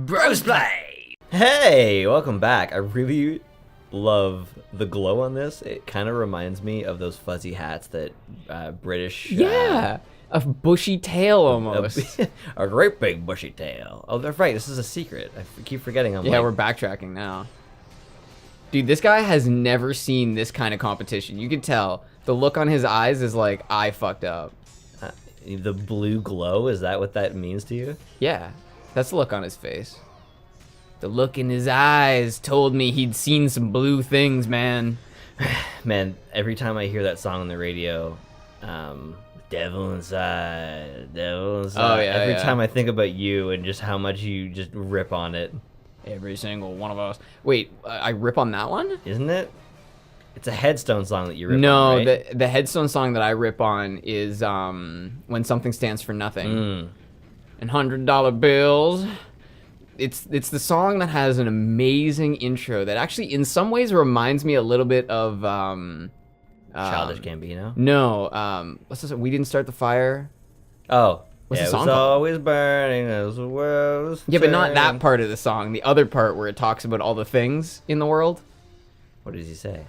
Brosplay! Hey, welcome back. I really love the glow on this. It kind of reminds me of those fuzzy hats that British... Yeah, a bushy tail almost. A great big bushy tail. Oh, they're right. This is a secret. I keep forgetting. Yeah, we're backtracking now. Dude, this guy has never seen this kind of competition. You can tell. The look on his eyes is like, I fucked up. The blue glow, is that what that means to you? Yeah, that's the look on his face. The look in his eyes told me he'd seen some blue things, man. Man, every time I hear that song on the radio, Devil Inside, Devil Inside. Oh, yeah, every yeah. time I think about you and just how much you just rip on it. Every single one of us. Wait, I rip on that one? Isn't it? It's a Headstone song that you rip no, on, right? the Headstone song that I rip on is When Something Stands for Nothing. And $100 bills. It's the song that has an amazing intro that actually in some ways reminds me a little bit of Childish Gambino? No, what's this? We Didn't Start the Fire. Oh. What's yeah, the song it was called? always burning as the world was Yeah, but not that turning. part of the song. The other part where it talks about all the things in the world. What does he say?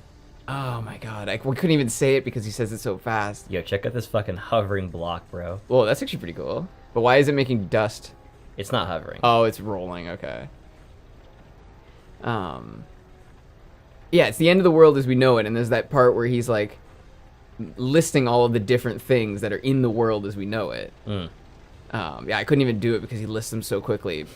Oh my god, we couldn't even say it because he says it so fast. Yo, check out this fucking hovering block, bro. Whoa, that's actually pretty cool. But why is it making dust? It's not hovering. Oh, it's rolling, okay. Yeah, it's the end of the world as we know it, and there's that part where he's like listing all of the different things that are in the world as we know it. Yeah, I couldn't even do it because he lists them so quickly.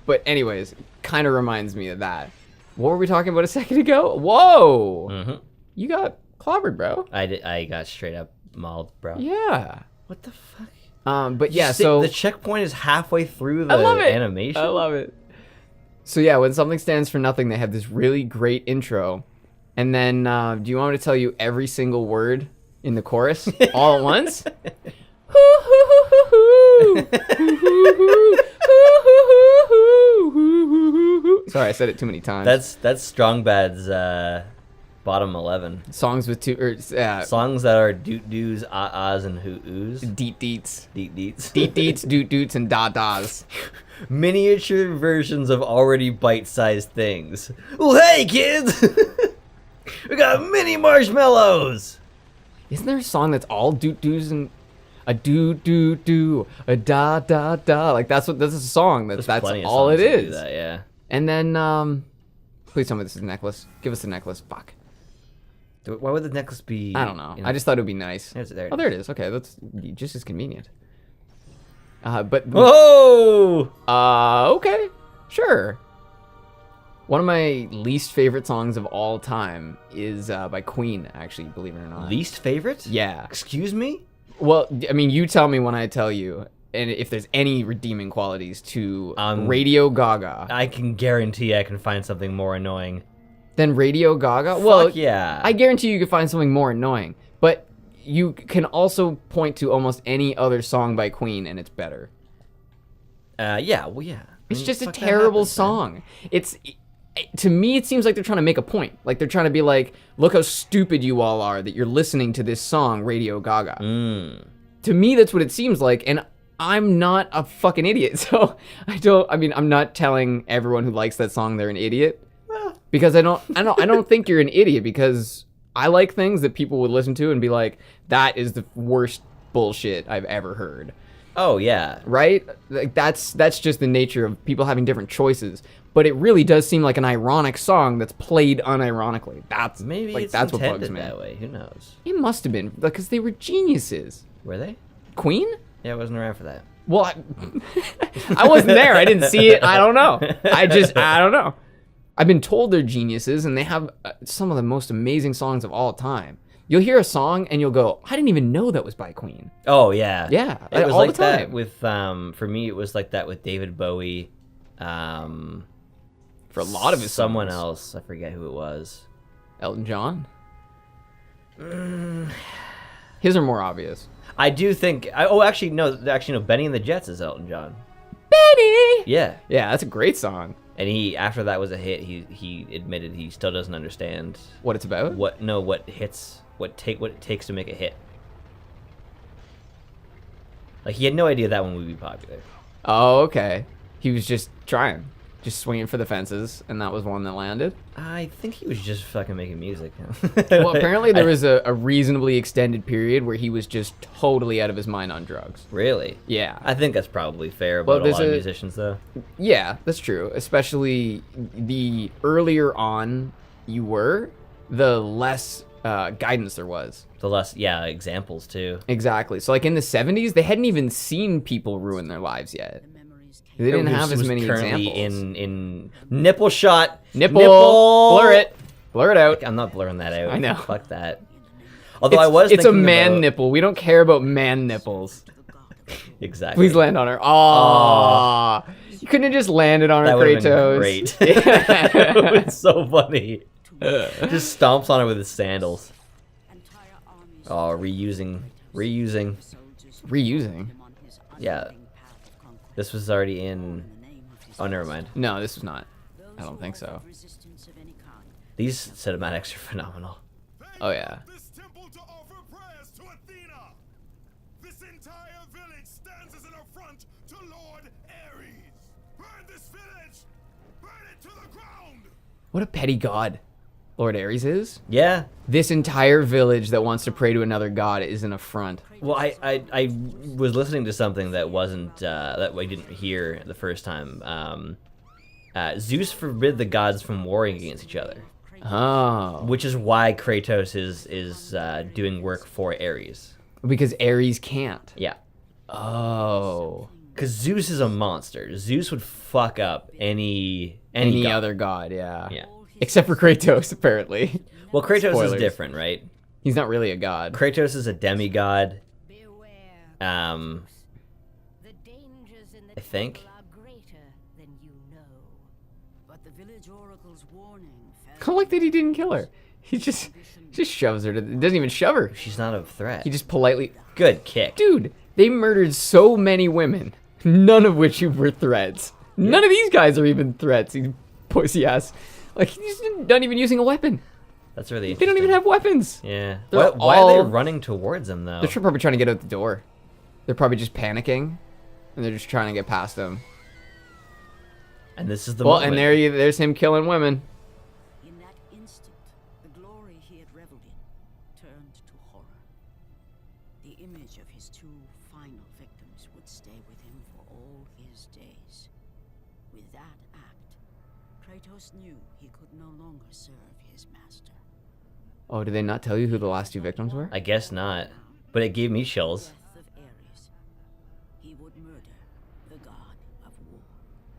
But anyways, kind of reminds me of that. What were we talking about a second ago? Whoa! You got clobbered, bro. I got straight up mauled, bro. Yeah. What the fuck? But yeah, so the checkpoint is halfway through the I love it. animation. I love it. So yeah, When Something Stands for Nothing, they have this really great intro. And then, do you want me to tell you every single word in the chorus all at once? Sorry, I said it too many times. That's Strong Bad's bottom 11. Songs with two, Songs that are doot doos, ahs, and hoo-oos. deet deets. Deet deets. Deet deets, doot doots, and da das. Miniature versions of already bite-sized things. Well, hey, kids! We got mini marshmallows! Isn't there a song that's all doot doos and a doo doo doo, a da da da? Like that's a song that's Plenty of all songs it that do is. that, yeah. And then, please tell me this is a necklace. Give us a necklace. Fuck. Why would the necklace be? I don't know. You know? I just thought it would be nice. There it Oh, there it is. Okay, that's just as convenient. But Whoa! okay, sure. One of my least favorite songs of all time is by Queen. Actually, believe it or not. Least favorite? Yeah. Excuse me? Well, I mean, you tell me when I tell you, and if there's any redeeming qualities to Radio Gaga. I can guarantee I can find something more annoying. Then Radio Gaga? Well, yeah. I guarantee you can find something more annoying. But you can also point to almost any other song by Queen, and it's better. Yeah, well, yeah. It's just a terrible song. To me, it seems like they're trying to make a point. Like, they're trying to be like, look how stupid you all are that you're listening to this song, Radio Gaga. To me, that's what it seems like, and I'm not a fucking idiot, so I'm not telling everyone who likes that song they're an idiot. Because I don't think you're an idiot, because I like things that people would listen to and be like, that is the worst bullshit I've ever heard. Oh, yeah. Right? Like that's just the nature of people having different choices. But it really does seem like an ironic song that's played unironically. That's Maybe like, it's that's what intended bugs me. that way. Who knows? It must have been, because they were geniuses. Were they? Queen? Yeah, I wasn't around for that. Well, I wasn't there. I didn't see it. I don't know. I don't know. I've been told they're geniuses, and they have some of the most amazing songs of all time. You'll hear a song, and you'll go, I didn't even know that was by Queen. Oh, yeah. Yeah, It was all like the time. that with, for me, it was like that with David Bowie. For a lot of his Someone songs. else. I forget who it was. Elton John? His are more obvious. I do think... Actually, no. Benny and the Jets is Elton John. Benny! Yeah. Yeah, that's a great song. And after that was a hit, he admitted he still doesn't understand What it's about? what it takes to make a hit. Like, he had no idea that one would be popular. Oh, okay. He was just trying, just swinging for the fences, and that was one that landed. I think he was just fucking making music. Well, apparently there was a reasonably extended period where he was just totally out of his mind on drugs. Really? Yeah. I think that's probably fair about a lot of musicians, though. Yeah, that's true. Especially the earlier on you were, the less guidance there was. The less, yeah, examples, too. Exactly. So, like, in the 70s, they hadn't even seen people ruin their lives yet. They didn't have as many currently examples. in nipple shot. Nipple. Blur it. Blur it out. I'm not blurring that out. I know. Fuck that. Although I was It's a thinking man about... nipple. We don't care about man nipples. Exactly. Please land on her. Aww. You couldn't have just landed on her, That would have been Kratos. great. Yeah. It's so funny. Just stomps on her with his sandals. Oh, reusing. Reusing. Yeah. This was already in... Oh, never mind. No, this was not. I don't think so. These cinematics are phenomenal. Oh, yeah. This temple to offer prayers to Athena. This entire village stands as an affront to Lord Ares. Burn this village. Burn it to the ground. What a petty god Lord Ares is. Yeah. This entire village that wants to pray to another god is an affront. Well, I was listening to something that wasn't that we didn't hear the first time. Zeus forbid the gods from warring against each other, Oh. which is why Kratos is doing work for Ares. Because Ares can't. Yeah, Oh. because Zeus is a monster. Zeus would fuck up any god. Other god, yeah. Yeah. Except for Kratos, apparently. Well, Kratos Spoilers. is different, right? He's not really a god. Kratos is a demigod. I think. I like that he didn't kill her. He just shoves her. Doesn't even shove her. She's not a threat. He just politely... Good kick. Dude, they murdered so many women, none of which were threats. None of these guys are even threats, these pussy ass. Like, he's not even using a weapon. That's really They don't even have weapons. Yeah. They're Why are they all- running towards him, though? They're probably trying to get out the door. They're probably just panicking, and they're just trying to get past them. And this is the Well, moment. and there's him killing women. In that instant, the glory he had reveled in turned to horror. The image of his two final victims would stay with him for all his days. With that act, Kratos knew he could no longer serve his master. Oh, did they not tell you who the last two victims were? I guess not. But it gave me chills. Death of Ares, he would murder the god of war.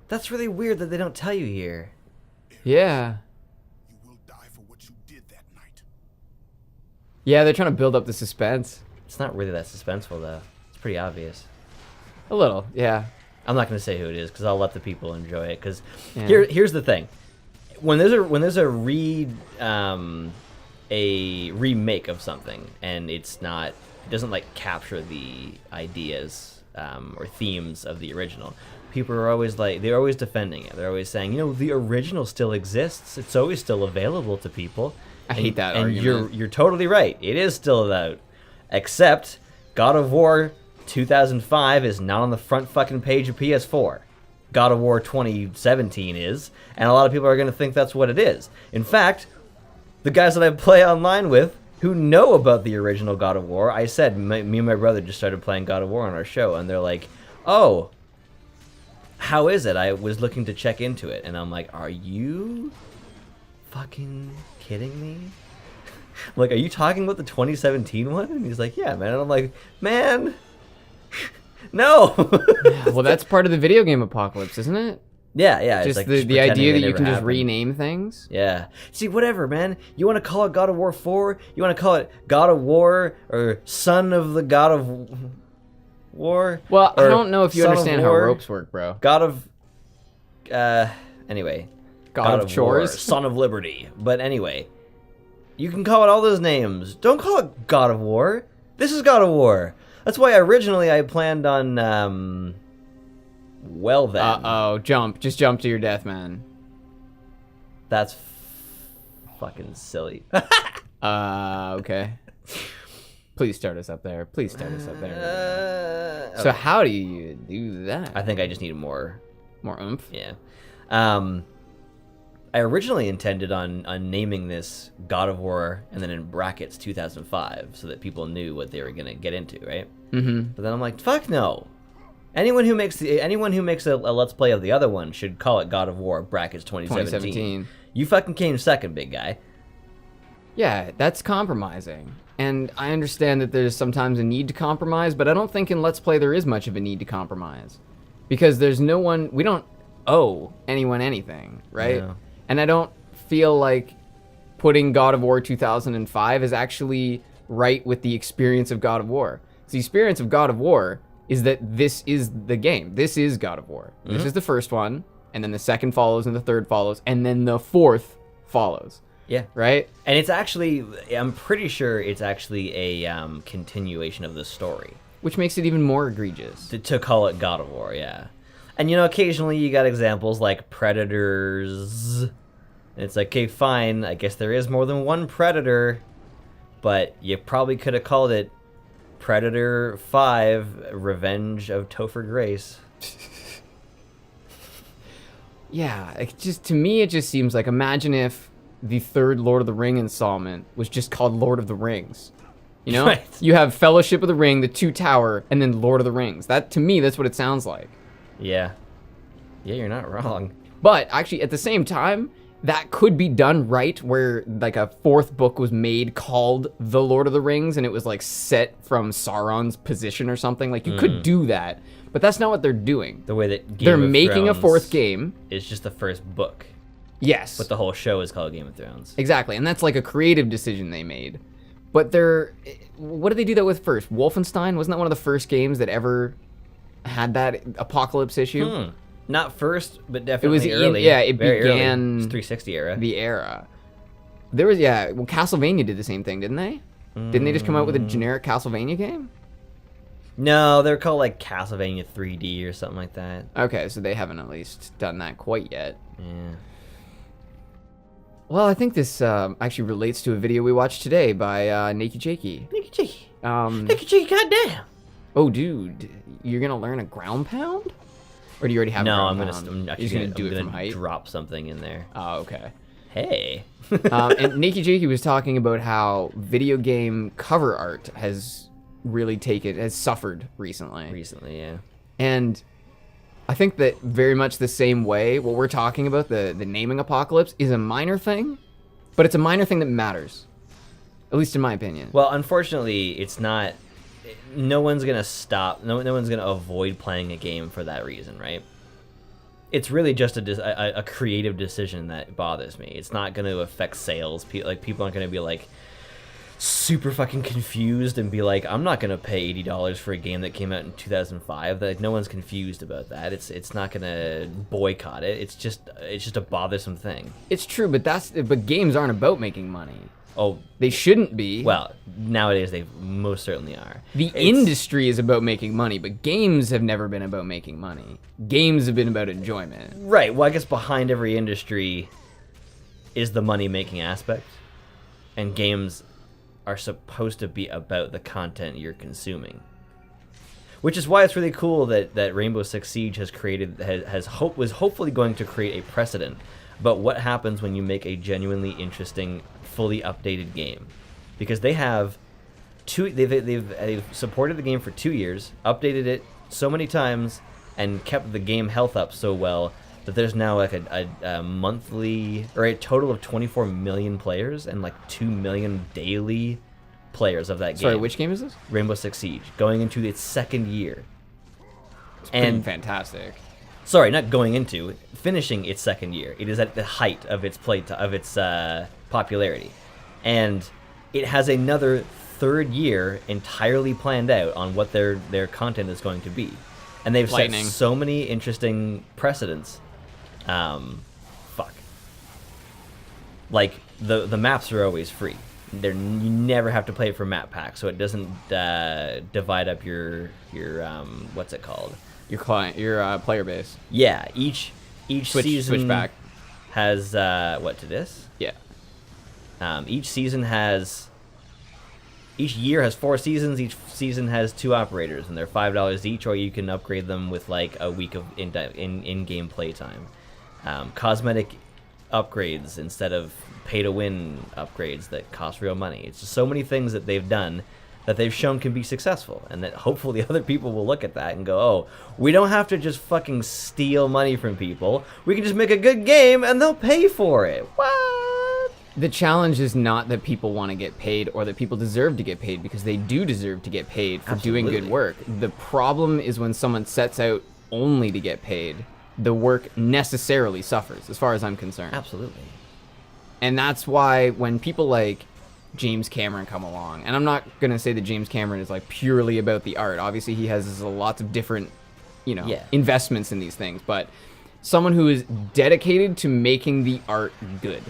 That's really weird that they don't tell you here. Yeah. You will die for what you did that night. Yeah, they're trying to build up the suspense. It's not really that suspenseful, though. It's pretty obvious. A little, yeah. I'm not going to say who it is because I'll let the people enjoy it. Because Yeah. here's the thing: when there's a remake of something and it doesn't like capture the ideas or themes of the original, people are always they're always defending it. They're always saying, the original still exists. It's always still available to people. I hate that and argument. you're totally right. It is still out. Except God of War 2005 is not on the front fucking page of PS4. God of War 2017 is, and a lot of people are going to think that's what it is. In fact, the guys that I play online with who know about the original God of War, I said, me and my brother just started playing God of War on our show, and they're like, oh, how is it? I was looking to check into it, and I'm like, are you fucking kidding me? Like, are you talking about the 2017 one? And he's like, yeah, man. And I'm like, man, no. Well, that's part of the video game apocalypse, isn't it? Yeah. It's Just like the pretending idea they that you never can just happened. rename things. Yeah. See, whatever, man. You want to call it God of War 4? You want to call it God of War or Son of the God of War? Well, I Or don't know if you Son of understand how War? ropes work, bro. God of... Anyway. God of War, chores. Son of Liberty. But anyway. You can call it all those names. Don't call it God of War. This is God of War. That's why originally I planned on, well then. Uh-oh, just jump to your death, man. That's fucking silly. Okay. Please start us up there. So how do you do that? I think I just need more More oomph. Yeah. I originally intended on naming this God of War and then in brackets 2005 so that people knew what they were gonna get into, right? Mm-hmm. But then I'm like, fuck no. Anyone who makes a Let's Play of the other one should call it God of War brackets 2017. You fucking came second, big guy. Yeah, that's compromising. And I understand that there's sometimes a need to compromise, but I don't think in Let's Play there is much of a need to compromise. Because there's no one, we don't owe anyone anything, right? No. And I don't feel like putting God of War 2005 is actually right with the experience of God of War. The experience of God of War is that this is the game. This is God of War. This is the first one, and then the second follows, and the third follows, and then the fourth follows. Yeah. Right? And it's actually, I'm pretty sure it's actually a continuation of the story. Which makes it even more egregious. To call it God of War, yeah. And, occasionally you got examples like Predators. And it's like, okay, fine, I guess there is more than one Predator, but you probably could have called it Predator 5, Revenge of Topher Grace. Yeah, to me it just seems like, imagine if the third Lord of the Ring installment was just called Lord of the Rings. You know? Right. You have Fellowship of the Ring, the Two Tower, and then Lord of the Rings. That, to me, that's what it sounds like. Yeah. Yeah, you're not wrong. But actually, at the same time, that could be done right, where like a fourth book was made called The Lord of the Rings, and it was like set from Sauron's position or something. Like, you could do that, but that's not what they're doing. The way that They're making a fourth game. It's just the first book, Yes. but the whole show is called Game of Thrones. Exactly, and that's like a creative decision they made. But what did they do that with first? Wolfenstein? Wasn't that one of the first games that ever had that apocalypse issue? Not first, but definitely early. It Very early. began It's 360 era. the era. There was, well, Castlevania did the same thing, didn't they? Didn't they just come out with a generic Castlevania game? No, they're called like Castlevania 3D or something like that. Okay, so they haven't at least done that quite yet. Yeah. Well, I think this actually relates to a video we watched today by Nakey Jakey. Nicky Cheeky. Um, Nicky Cheeky, goddamn. oh, dude, you're gonna learn a ground pound? Or do you already have a No, I'm ground gonna. pound? I'm You're actually just gonna do it from height? drop something in there. Oh, okay. Hey. And Nakey Jakey was talking about how video game cover art has really suffered recently. Recently, yeah. And I think that very much the same way, what we're talking about, the naming apocalypse, is a minor thing, but it's a minor thing that matters. At least in my opinion. Well, unfortunately, it's not. No one's gonna stop. No one's gonna avoid playing a game for that reason, right? It's really just a creative decision that bothers me. It's not gonna affect sales. People aren't gonna be like super fucking confused and be like, I'm not gonna pay $80 for a game that came out in 2005. Like, no one's confused about that. It's not gonna boycott it. It's just a bothersome thing. It's true, but games aren't about making money. Oh, They shouldn't be. well, nowadays they most certainly are. The industry is about making money, but games have never been about making money. Games have been about enjoyment. Right. Well, I guess behind every industry is the money-making aspect, and games are supposed to be about the content you're consuming. Which is why it's really cool that Rainbow Six Siege was hopefully going to create a precedent about what happens when you make a genuinely interesting, fully updated game, because they've supported the game for 2 years, updated it so many times, and kept the game health up so well that there's now like a monthly, or a total of 24 million players and like 2 million daily players of that game. Sorry, which game is this? Rainbow Six Siege, going into its second year. It's pretty fantastic. Sorry, not going into, finishing its second year. It is at the height of its popularity, and it has another third year entirely planned out on what their content is going to be, and they've set so many interesting precedents. Like the maps are always free. You never have to play it for map pack, so it doesn't divide up your what's it called? Your player base. Yeah, each season Switchback has what to this? Yeah. Each season has each year has 4 seasons. Each season has 2 operators, and they're $5 each, or you can upgrade them with like a week of in-game playtime. Cosmetic upgrades instead of pay-to-win upgrades that cost real money. It's just so many things that they've done that they've shown can be successful, and that hopefully other people will look at that and go, oh, we don't have to just fucking steal money from people. We can just make a good game and they'll pay for it. What? The challenge is not that people want to get paid or that people deserve to get paid, because they do deserve to get paid for doing good work. The problem is when someone sets out only to get paid, the work necessarily suffers, as far as I'm concerned. Absolutely. And that's why when people like James Cameron come along, and I'm not going to say that James Cameron is like purely about the art. Obviously, he has lots of different, investments in these things, but someone who is dedicated to making the art good.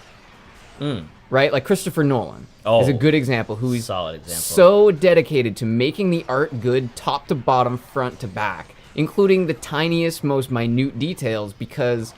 Right? Like Christopher Nolan is a good example, who's solid example. So dedicated to making the art good top to bottom, front to back, including the tiniest, most minute details, because,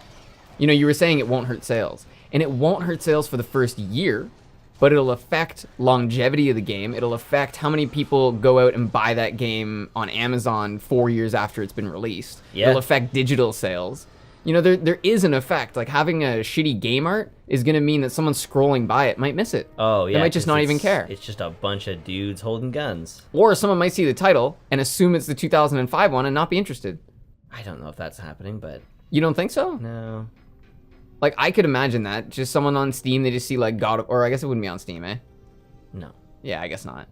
you were saying it won't hurt sales. And it won't hurt sales for the first year, but it'll affect longevity of the game. It'll affect how many people go out and buy that game on Amazon 4 years after it's been released. Yeah. It'll affect digital sales. There is an effect. Like, having a shitty game art is going to mean that someone scrolling by it might miss it. Oh, yeah. They might just not even care. It's just a bunch of dudes holding guns. Or someone might see the title and assume it's the 2005 one and not be interested. I don't know if that's happening, but... You don't think so? No. Like, I could imagine that. Just someone on Steam, they just see, like, or I guess it wouldn't be on Steam, eh? No. Yeah, I guess not.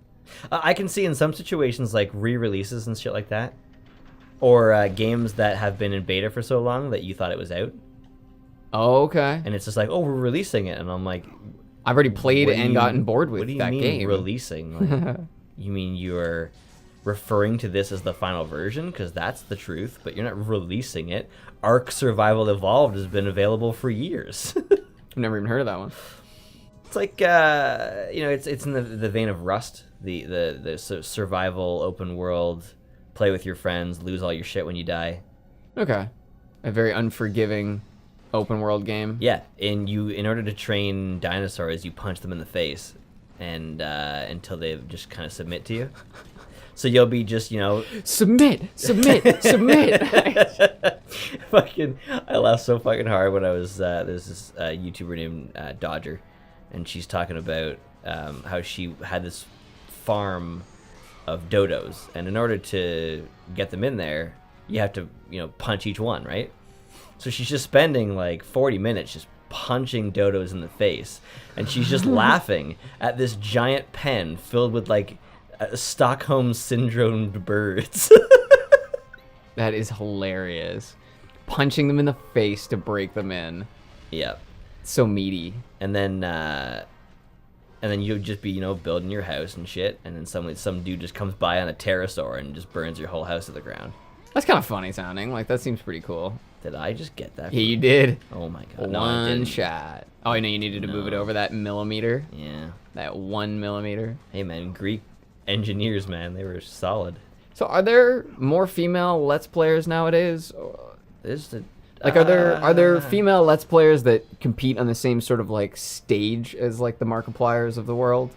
I can see in some situations, like, re-releases and shit like that. Or games that have been in beta for so long that you thought it was out. Oh, okay. And it's just like, oh, we're releasing it. And I'm like... I've already played and gotten bored with that game. What do you mean releasing? Like, you mean you're referring to this as the final version? Because that's the truth, but you're not releasing it. Ark Survival Evolved has been available for years. I've never even heard of that one. It's like, it's in the vein of Rust, the survival open world, play with your friends, lose all your shit when you die. Okay. A very unforgiving open world game. Yeah, and in order to train dinosaurs, you punch them in the face, and until they just kind of submit to you. So you'll be just, submit. Fucking, I laughed so fucking hard when I was, there's this YouTuber named Dodger, and she's talking about how she had this farm of dodos, and in order to get them in there, you have to, punch each one, right? So she's just spending like 40 minutes just punching dodos in the face, and she's just laughing at this giant pen filled with like Stockholm syndromed birds. That is hilarious. Punching them in the face to break them in. Yep. So meaty. And then you'll just be, building your house and shit, and then some dude just comes by on a pterosaur and just burns your whole house to the ground. That's kind of funny sounding. Like, that seems pretty cool. Did I just get that? Yeah, you did. Oh my god. No, I One didn't. shot. Oh, I know you needed to move it over that millimeter. Yeah. That 1 millimeter. Hey man, Greek engineers, man, they were solid. So are there more female Let's Players nowadays? There's the Like, are there female Let's Players that compete on the same sort of like stage as like the Markipliers of the world?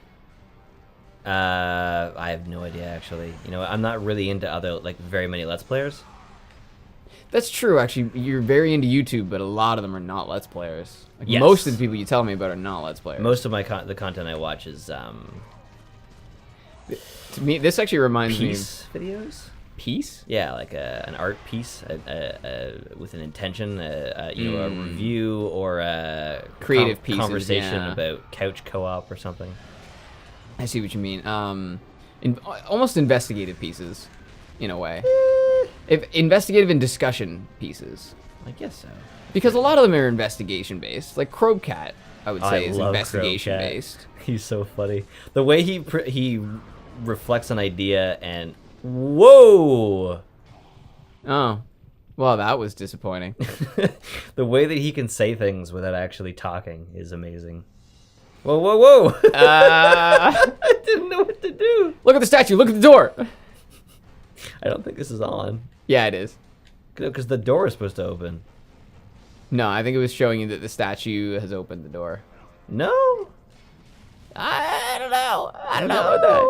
I have no idea actually. I'm not really into other very many Let's Players. That's true, actually. You're very into YouTube, but a lot of them are not Let's Players. Like, Yes. most of the people you tell me about are not Let's Players. Most of the content I watch is To me, this actually reminds piece me videos. of Peace? Yeah, like an art piece with an intention, a review or a Creative pieces, conversation yeah. about couch co-op or something. I see what you mean. Almost investigative pieces, in a way. Investigative and discussion pieces. I guess so. Because a lot of them are investigation based. Like Crowcat, I would I say, is love investigation Crowcat. based. He's so funny. The way he reflects an idea and whoa. Oh, well, that was disappointing. The way that he can say things without actually talking is amazing. Whoa. I didn't know what to do. Look at the statue. Look at the door. I don't think this is on. Yeah, it is. Because the door is supposed to open. No, I think it was showing you that the statue has opened the door. No. I don't know. I don't know about that.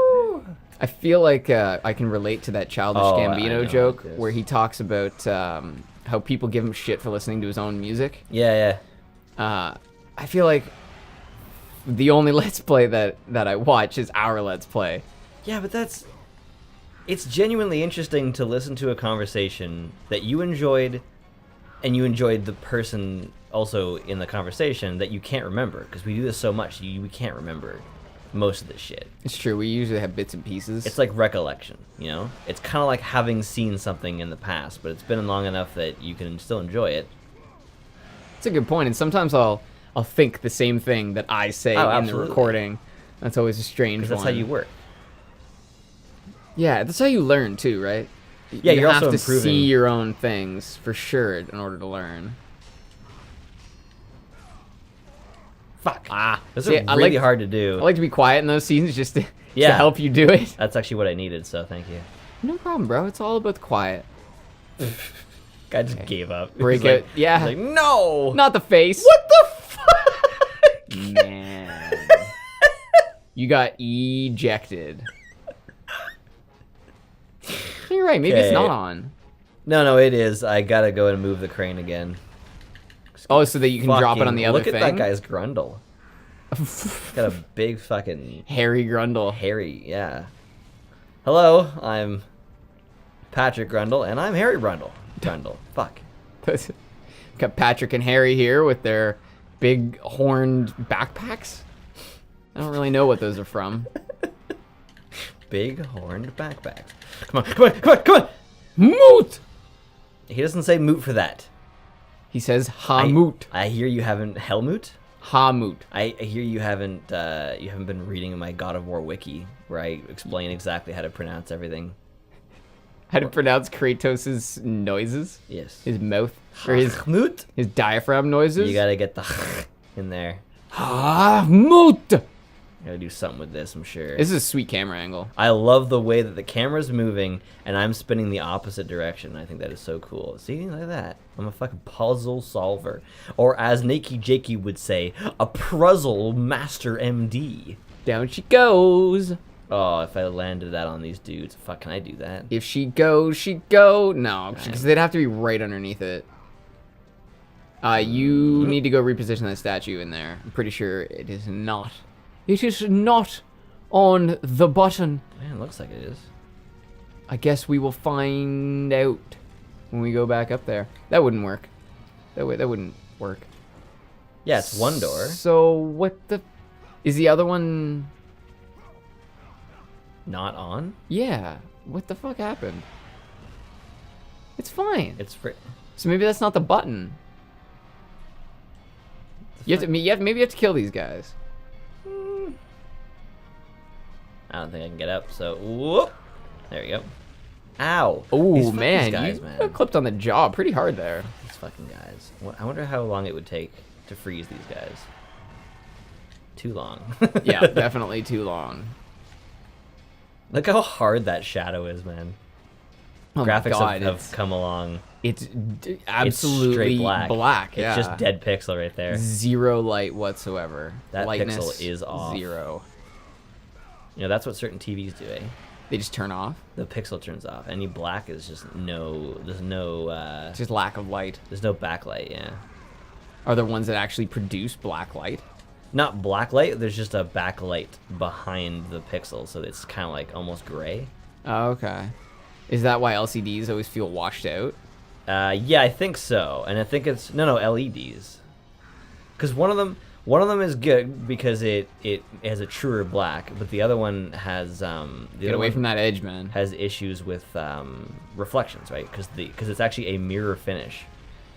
I feel like I can relate to that Childish Oh, I know Gambino what joke it is. where he talks about how people give him shit for listening to his own music. Yeah. I feel like the only Let's Play that I watch is our Let's Play. Yeah, but it's genuinely interesting to listen to a conversation that you enjoyed, and you enjoyed the person also in the conversation that you can't remember, because we do this so much, we can't remember most of this shit. It's true. We usually have bits and pieces. It's like recollection, you know? It's kind of like having seen something in the past, but it's been long enough that you can still enjoy it. It's a good point, and sometimes I'll think the same thing that I say in the absolutely. recording. That's always a strange one. That's how you work. Yeah, that's how you learn too, right? Yeah, you you're have also to improving. see your own things for sure in order to learn. Fuck. This See, is I really like- hard to do. I like to be quiet in those scenes just to Yeah. help you do it. That's actually what I needed, so thank you. No problem, bro. It's all about the quiet. Guy just gave up. Break He's like- it. Yeah. he's like, no! Not the face. What the fuck? Man. You got ejected. You're right. Maybe it's Okay. not on. No, it is. I gotta go and move the crane again. Oh, so that you can drop it on Fucking the other look thing? at that guy's grundle. Got a big fucking Harry Grundle. Harry, yeah. Hello, I'm Patrick Grundle, and I'm Harry Grundle. Fuck. Got Patrick and Harry here with their big horned backpacks. I don't really know what those are from. Big horned backpacks. Come on! Moot! He doesn't say moot for that. He says Hamoot. I hear you haven't Helmut. Hamoot. I hear you haven't been reading my God of War wiki where I explain exactly how to pronounce everything. How to pronounce Kratos' noises? Yes. His mouth or his Helmut. diaphragm noises? You gotta get the in there. Hamoot! Gotta do something with this, I'm sure. This is a sweet camera angle. I love the way that the camera's moving and I'm spinning the opposite direction. I think that is so cool. See, like that. I'm a fucking puzzle solver. Or as Nakey Jakey would say, a puzzle master MD. Down she goes. Oh, if I landed that on these dudes, fuck, can I do that? If she goes, she go. No, because they'd have to be right underneath it. You need to go reposition that statue in there. I'm pretty sure it is not. It is not on the button. Man, it looks like it is. I guess we will find out when we go back up there. That wouldn't work. That wouldn't work. Yeah, it's one door. So what the... Is the other one... Not on? Yeah. What the fuck happened? It's fine. It's free. So maybe that's not the button. Maybe you have to kill these guys. I don't think I can get up, so whoop. There we go. Ow. Oh These man, guys, you man. got clipped on the jaw pretty hard there. These fucking guys. I wonder how long it would take to freeze these guys. Too long. Yeah, definitely too long. Look how hard that shadow is, man. Oh my Graphics God, have come along. It's It's absolutely straight black. Yeah. It's just dead pixel right there. Zero light whatsoever. That Lightness, pixel is off. Zero. You know, that's what certain TVs do, eh? They just turn off. The pixel turns off. Any black is just there's no It's just lack of light. there's no backlight, yeah. Are there ones that actually produce black light? Not black light, there's just a backlight behind the pixel, so it's kind of like almost gray. Oh, okay. Is that why LCDs always feel washed out? Yeah, I think so. And I think it's no LEDs. Cuz one of them is good because it has a truer black, but the other one has Get away from that edge, man. has issues with reflections, right? Cuz it's actually a mirror finish.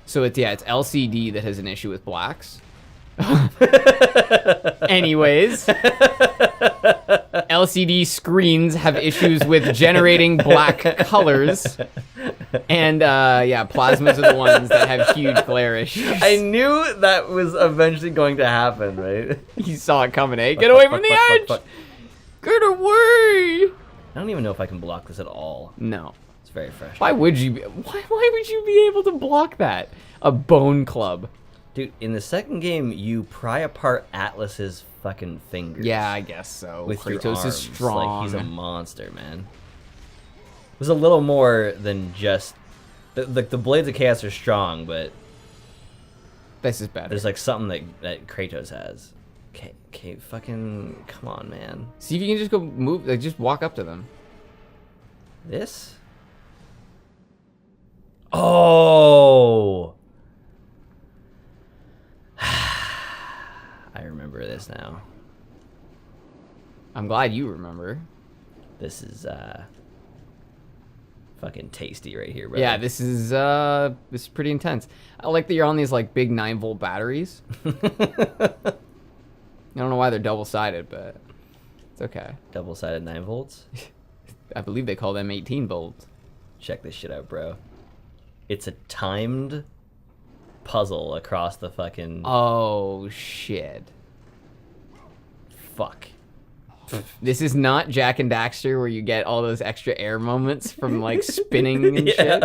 So it's LCD that has an issue with blacks. Anyways, LCD screens have issues with generating black colors, and plasmas are the ones that have huge glare issues. I knew that was eventually going to happen, right? You saw it coming, eh? Get away from the edge! Fuck. Get away! I don't even know if I can block this at all. No. It's very fresh. Why would you? Why would you be able to block that? A bone club. Dude, in the second game, you pry apart Atlas's fucking fingers. Yeah, I guess so. With your Kratos arms. is strong. Like, he's a monster, man. It was a little more than just... The Blades of Chaos are strong, but This is better. there's like something that Kratos has. Okay, fucking... Come on, man. See if you can just go move, like just walk up to them. This? Oh! I remember this now. I'm glad you remember. This is fucking tasty right here, bro. Yeah, this is pretty intense. I like that you're on these like big 9-volt batteries. I don't know why they're double-sided, but it's okay. Double-sided 9 volts. I believe they call them 18 volts. Check this shit out, bro. It's a timed puzzle across the fucking... Oh shit. Fuck. This is not Jack and Daxter where you get all those extra air moments from like spinning and Yeah. shit.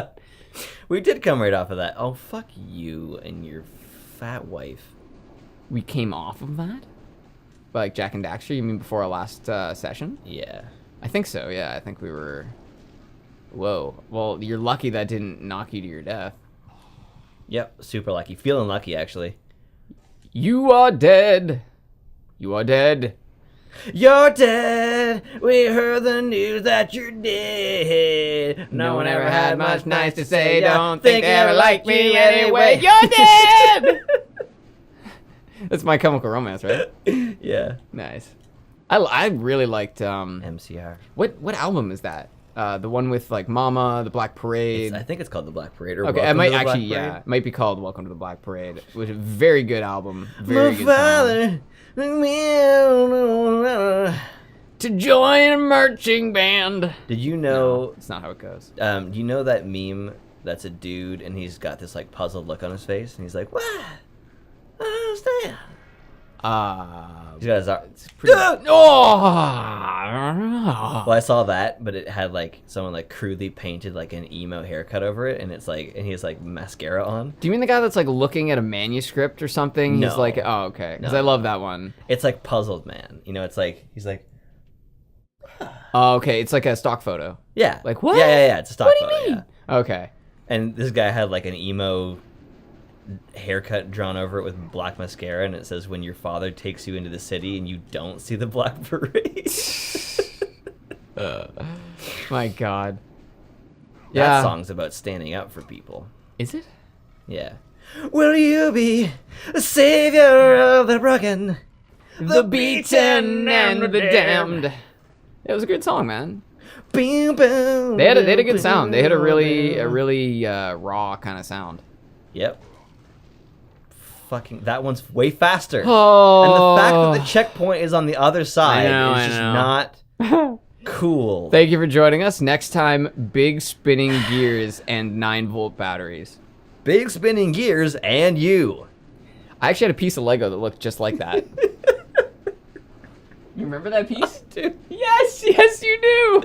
We did come right off of that. Oh, fuck you and your fat wife. We came off of that? Like Jack and Daxter, you mean before our last session? Yeah. I think so, yeah. I think we were... Whoa. Well, you're lucky that didn't knock you to your death. Yep, super lucky. Feeling lucky, actually. You are dead. You are dead. You're dead. We heard the news that you're dead. No one ever had much nice to say. Don't think they ever liked me anyway. You're dead! That's My Chemical Romance, right? Yeah. Nice. I really liked MCR. what album is that? The one with like Mama, the Black Parade. I think it's called The Black Parade. Or Okay, it Welcome might to the Black actually, yeah, Parade. it might be called Welcome to the Black Parade. It was a very good album. Very My good song. father. To join a marching band. Did you No, know? it's not how it goes. Do you know that meme? That's a dude, and he's got this like puzzled look on his face, and he's like, "What? I don't understand." He's got his It's pretty... Dude! Oh! Well, I saw that, but it had like someone like crudely painted like an emo haircut over it, and it's like, and he has like mascara on. Do you mean the guy that's like looking at a manuscript or something? No. He's like, oh, okay. Because No. I love that one. It's like puzzled man. You know, it's like he's like, Oh, okay. It's like a stock photo. yeah, Like, what? Yeah. It's a stock What do you photo. mean? Yeah. Okay. And this guy had like an emo haircut drawn over it with black mascara, and it says, "When your father takes you into the city and you don't see the Black Parade." My God. That Yeah. song's about standing up for people. Is it? Yeah. Will you be the savior of the broken, The beaten and the damned. It was a good song, man. Boom, boom, They had a good sound. They had a boom, really boom. raw kind of sound. Yep. Fucking, that one's way faster. Oh. And the fact that the checkpoint is on the other side I is just know. not cool. Thank you for joining us. Next time, big spinning gears and 9-volt batteries. Big spinning gears and you. I actually had a piece of Lego that looked just like that. You remember that piece? Dude. Yes, you do.